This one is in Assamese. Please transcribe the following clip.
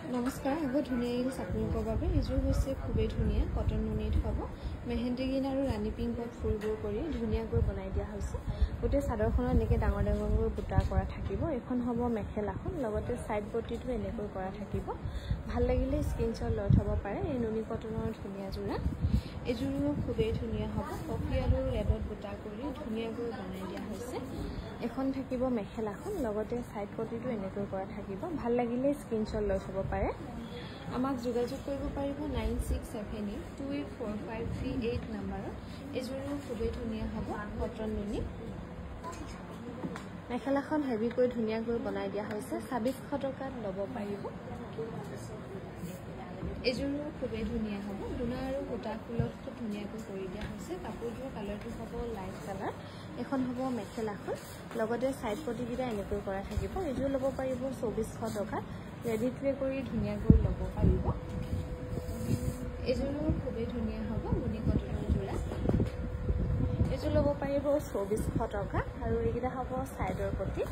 নমস্কাৰ, হ'ব ধুনীয়া চাকৰিৰ বাবে এইযোৰ হৈছে খুবেই ধুনীয়া কটন নুনিত হ'ব। মেহেন্দি গ্ৰীণ আৰু ৰাণী পিংকত ফুলবোৰ কৰি ধুনীয়াকৈ বনাই দিয়া হৈছে। গোটেই চাদৰখনত এনেকৈ ডাঙৰ ডাঙৰকৈ বুটা কৰা থাকিব। এখন হ'ব মেখেলাখন, লগতে ছাইড বটিটো এনেকৈ কৰা থাকিব। ভাল লাগিলে স্ক্ৰীনশ্বট লৈ থ'ব পাৰে। এই নুনি কটনৰ ধুনীয়া যোৰা, এইযোৰো খুবেই ধুনীয়া হ'ব। কফি আৰু ৰেডত বুটা কৰি ধুনীয়াকৈ বনাই দিয়া হৈছে। এখন থাকিব মেখেলাখন, লগতে ছাইড বটিটো এনেকৈ কৰা থাকিব। ভাল লাগিলে স্ক্ৰীনশ্বট লৈ থ'ব পাৰে। আমাক যোগাযোগ কৰিব পাৰিব 9678284538 নম্বৰত। এইযোৰো খুবেই ধুনীয়া হ'ব কটন নুনি। মেখেলাখন হেভিকৈ ধুনীয়াকৈ বনাই দিয়া হৈছে। 2600 টকাত ল'ব পাৰিব। এইযোৰো খুবেই ধুনীয়া হ'ব। দুনা আৰু সূতা ফুলত খুব ধুনীয়াকৈ কৰি দিয়া হৈছে। কাপোৰযোৰ কালাৰটো হ'ব লাইট কালাৰ। এখন হ'ব মেখেলাখন, লগতে ছাইড পটিকেইটা এনেকৈ কৰা থাকিব। এইযোৰ ল'ব পাৰিব 2400 টকাত। ৰেডি টু ৱে কৰি ধুনীয়াকৈ ল'ব পাৰিব। এইযোৰো খুবেই ধুনীয়া হ'ব নুনি কটনৰ যোৰা। এইযোৰ ল'ব পাৰিব 2400 টকা আৰু এইকেইটা হ'ব ছাইডৰ পটি।